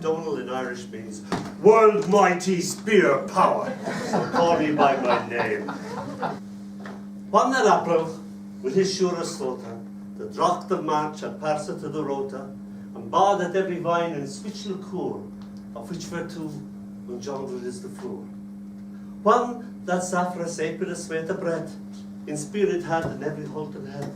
Donal in Irish means world mighty spear power, so call me by my name. One that April, with his sure sota, the drocht of March had passed to the rota, and bad at every vine and switch the cool, of which virtue engendered is the floor. One that Safra sapid a sweat of bread, in spirit had and every halted head.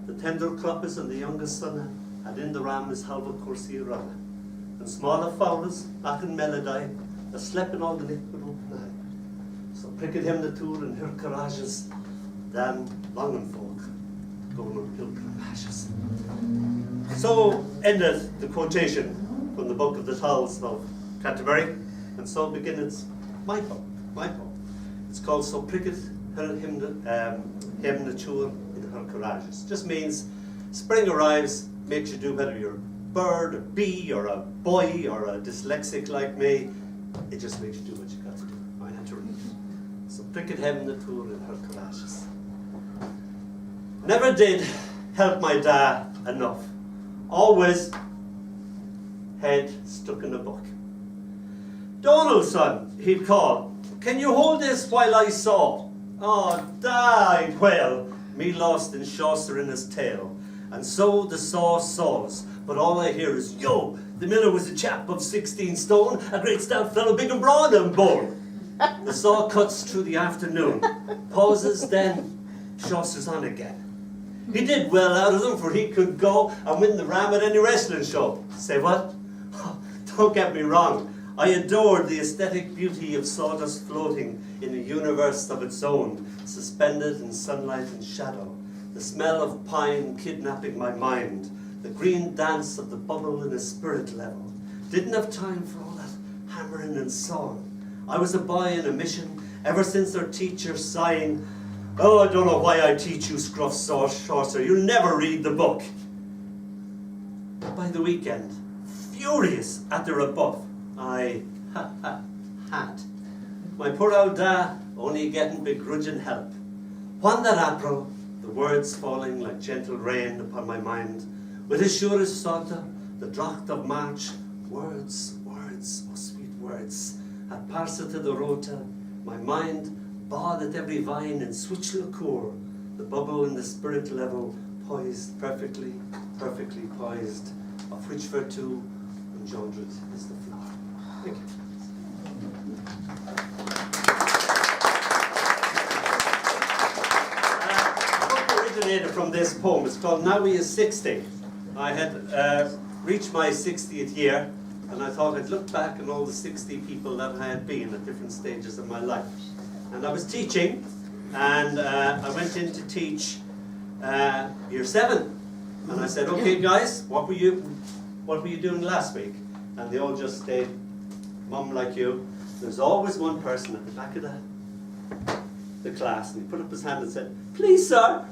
The tender croppers and the youngest son had in the ram his halva corsi rana. And smaller fowlers, back in melody, a slept in all the nick with open eye. So pricked him the tour and her courageous, damn longing folk, going on pilgrimages. So ended the quotation from the Book of the Towels of Canterbury, and so begins my poem. It's called So Pricked Him the Tour in Her Courageous. Just means spring arrives, makes you do better. You're a bird, a bee, or a boy, or a dyslexic like me. It just makes you do what you got to do. I had to read it. So pricked him the tour in her courageous. Never did help my dad enough. Always head stuck in a book. Donal, son, he'd call. Can you hold this while I saw? Oh, died well, me lost in Chaucer in his tale. And so the saw saws, but all I hear is, yo, the miller was a chap of 16 stone, a great stout fellow, big and broad and bone. The saw cuts through the afternoon, pauses, then Chaucer's on again. He did well out of them, for he could go and win the ram at any wrestling show. Say what? Oh, don't get me wrong. I adored the aesthetic beauty of sawdust floating in a universe of its own, suspended in sunlight and shadow. The smell of pine kidnapping my mind, the green dance of the bubble in a spirit level. Didn't have time for all that hammering and sawing. I was a boy in a mission, ever since their teacher sighing, oh, I don't know why I teach you scruff Chaucer, you'll never read the book. But by the weekend, furious at the rebuff, I had. My poor old dad only getting begrudging help. When that April, the words falling like gentle rain upon my mind, with his surest sorta, the drocht of March, words, oh sweet words, had passed to the rota, my mind bawed at every vine and switch liqueur, the bubble in the spirit level, poised perfectly poised, of which virtue engendered is the flower. Thank you. The book originated from this poem. It's called Now He Is 60. I had reached my 60th year, and I thought I'd look back at all the 60 people that I had been at different stages of my life. And I was teaching, and I went in to teach year 7. And I said, okay guys, what were you doing last week? And they all just stayed mum like you. There's always one person at the back of the class, and he put up his hand and said, please sir,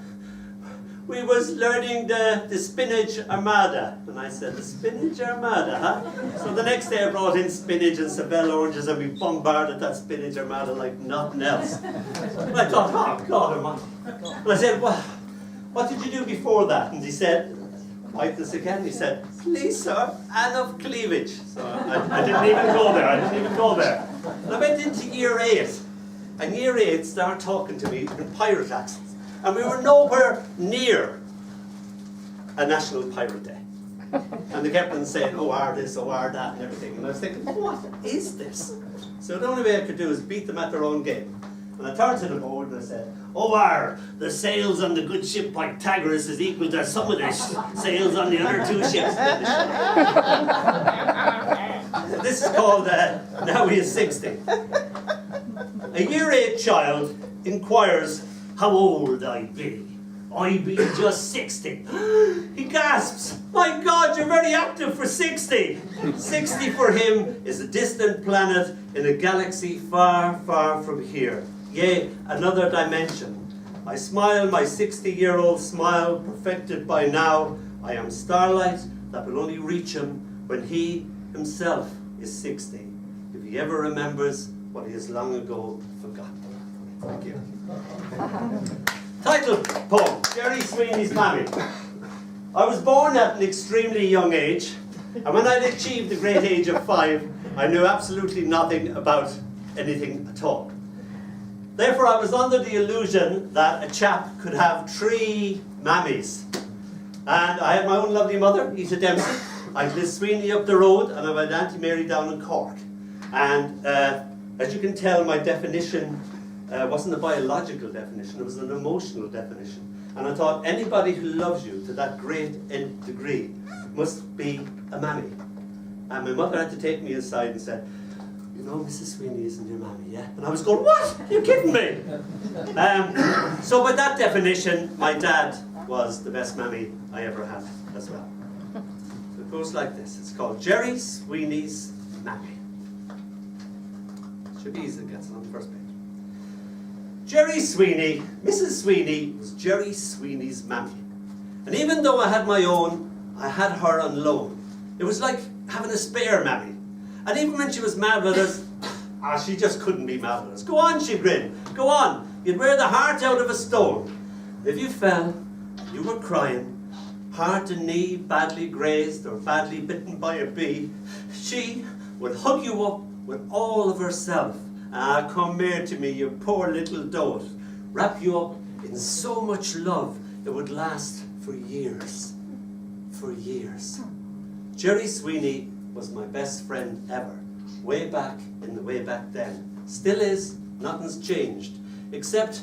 we was learning the spinach armada. And I said, the spinach armada, huh? So the next day I brought in spinach and Seville oranges, and we bombarded that spinach armada like nothing else. And I thought, oh God almighty. And I said, well, what did you do before that? And he said, wiped this again, he said, please sir, and of cleavage. So I didn't even go there. And I went into year 8, and year 8 started talking to me in pirate accents. And we were nowhere near a National Pirate Day. And they kept on saying, oh, are this, oh, are that, and everything. And I was thinking, what is this? So the only way I could do is beat them at their own game. And I turned to the board and I said, oh, the sails on the good ship Pythagoras is equal to some of the sails on the other 2 ships. So this is called Now He Is 60. A year 8 child inquires how old I be. I be just 60. He gasps, my God, you're very active for 60. 60 for him is a distant planet in a galaxy far, far from here. Yea, another dimension. I smile my 60-year-old smile, perfected by now. I am starlight that will only reach him when he himself is 60. If he ever remembers what he has long ago forgotten. Thank you. Title poem, Gerry Sweeney's Mammy. I was born at an extremely young age, and when I'd achieved the great age of 5, I knew absolutely nothing about anything at all. Therefore, I was under the illusion that a chap could have 3 mammies. And I had my own lovely mother, Ita Dempsey. I had Liz Sweeney up the road, and I had Auntie Mary down in Cork. And as you can tell, my definition wasn't a biological definition, it was an emotional definition. And I thought anybody who loves you to that great nth degree must be a mammy. And my mother had to take me aside and said, "You know, Mrs. Sweeney isn't your mammy, yeah?" And I was going, "What? Are you kidding me?" So by that definition, my dad was the best mammy I ever had as well. So it goes like this. It's called Gerry Sweeney's Mammy. Should be easy to get it on the first page. Gerry Sweeney, Mrs. Sweeney, was Gerry Sweeney's mammy. And even though I had my own, I had her on loan. It was like having a spare mammy. And even when she was mad with us, she just couldn't be mad with us. "Go on," she grinned. "Go on. You'd wear the heart out of a stone. If you fell, you were crying, heart and knee badly grazed or badly bitten by a bee, she would hug you up with all of herself. Come here to me, you poor little dote. Wrap you up in so much love, it would last for years. For years." Gerry Sweeney was my best friend ever. Way back in the way back then. Still is, nothing's changed. Except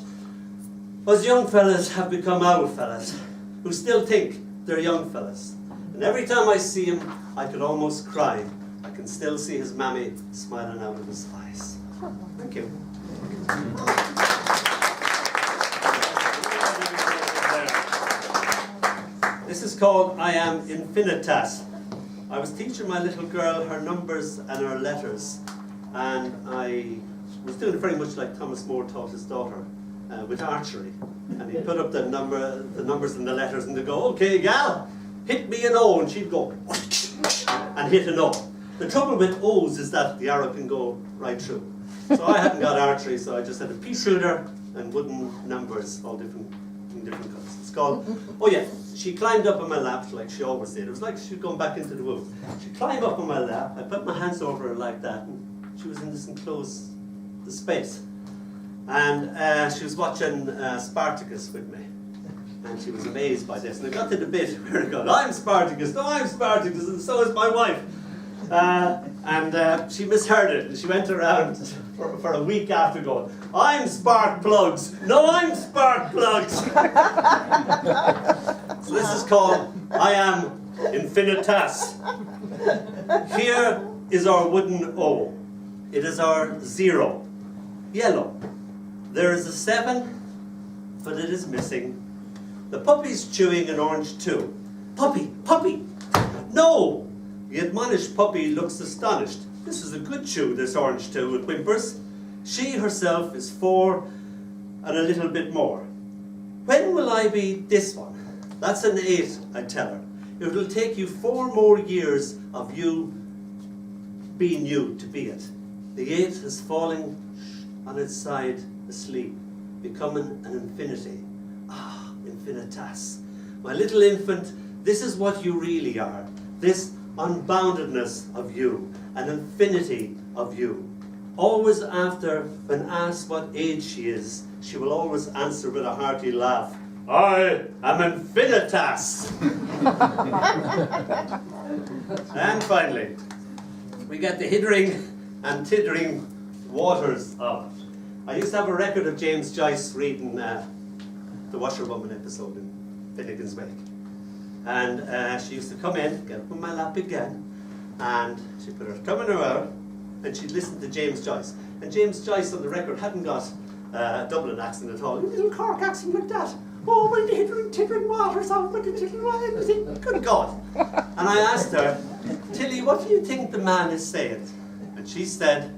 us young fellas have become old fellas, who still think they're young fellas. And every time I see him, I could almost cry. I can still see his mammy smiling out of his eyes. Thank you. This is called I Am Infinitas. I was teaching my little girl her numbers and her letters, and I was doing it very much like Thomas More taught his daughter with archery. And he'd put up the numbers and the letters, and they'd go, "Okay, gal, hit me an O," and she'd go and hit an O. The trouble with O's is that the arrow can go right through. So I hadn't got archery, so I just had a pea shooter and wooden numbers, all in different colours. It's called, oh yeah, she climbed up on my lap like she always did. It was like she'd gone back into the womb. She climbed up on my lap, I put my hands over her like that, and she was in this enclosed space. And she was watching Spartacus with me. And she was amazed by this. And I got to the bit where it goes, "I'm Spartacus, no, I'm Spartacus, and so is my wife." And she misheard it, and she went around for a week after going, "I'm Spark Plugs, no, I'm Spark Plugs." So this is called I Am Infinitas. Here is our wooden O. It is our 0. Yellow. There is a 7, but it is missing. The puppy's chewing an orange too. "Puppy, puppy, no!" The admonished puppy looks astonished. "This is a good chew, this orange too," it whimpers. She herself is 4 and a little bit more. "When will I be this one?" "That's an 8, I tell her. "It will take you 4 more years of you being you to be it." The 8 is falling on its side asleep, becoming an infinity. Ah, infinitas. My little infant, this is what you really are. This unboundedness of you, an infinity of you. Always after, when asked what age she is, she will always answer with a hearty laugh, "I am infinitas." And finally, we get the hiddering and tittering waters of. I used to have a record of James Joyce reading the Washerwoman episode in Finnegan's Wake. And she used to come in, get up on my lap again, and she'd put her thumb in her mouth, and she'd listen to James Joyce. And James Joyce on the record hadn't got a Dublin accent at all. A little Cork accent like that. "Oh, when the hittering, tittering waters of, when the tittering waters," good God. And I asked her, "Tilly, what do you think the man is saying?" And she said,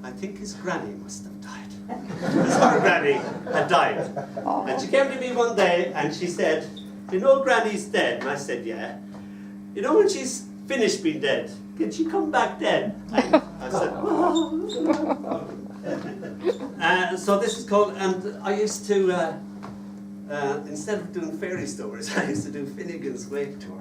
"I think his granny must have died." Because her granny had died. And she came to me one day and she said, "You know Granny's dead?" And I said, "Yeah." "You know when she's finished being dead, can she come back then?" And I said, "Oh." So this is called, and I used to, instead of doing fairy stories, I used to do Finnegan's Wake Tour.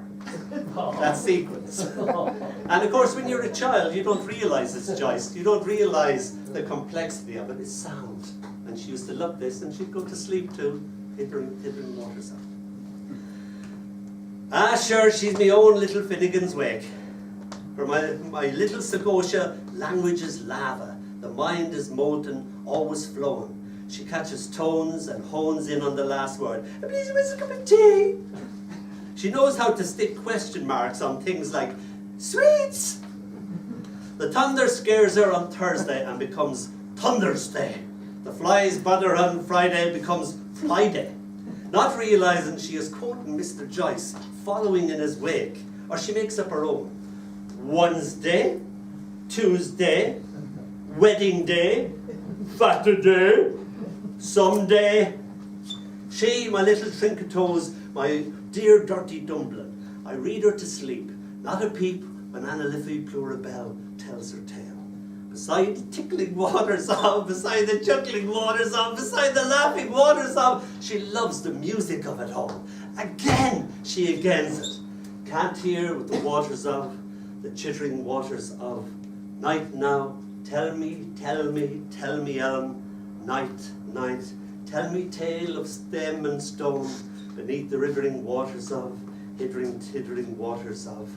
That sequence. And of course, when you're a child, you don't realise it's Joyce. You don't realise the complexity of it. It's sound. And she used to love this, and she'd go to sleep to Hidden Water Sound. Ah, sure, she's my own little Finnegan's Wake. For my little Scotia, language is lava. The mind is molten, always flowing. She catches tones and hones in on the last word. Please, where's a cup of tea? She knows how to stick question marks on things like sweets. The thunder scares her on Thursday and becomes Thunder's Day. The flies bother her on Friday becomes Friday. Not realising she is quoting Mr. Joyce, following in his wake, or she makes up her own. Wednesday, Tuesday, wedding day, Saturday, someday. She, my little trinketoes, my dear dirty dumpling, I read her to sleep, not a peep when Anna Liffey Plurabelle tells her tale. Beside the tickling waters of, beside the chuckling waters of, beside the laughing waters of, she loves the music of it all. Again, she agains it. Can't hear with the waters of, the chittering waters of. Night now, tell me, elm, night, night, tell me tale of stem and stone, beneath the rivering waters of, tittering waters of.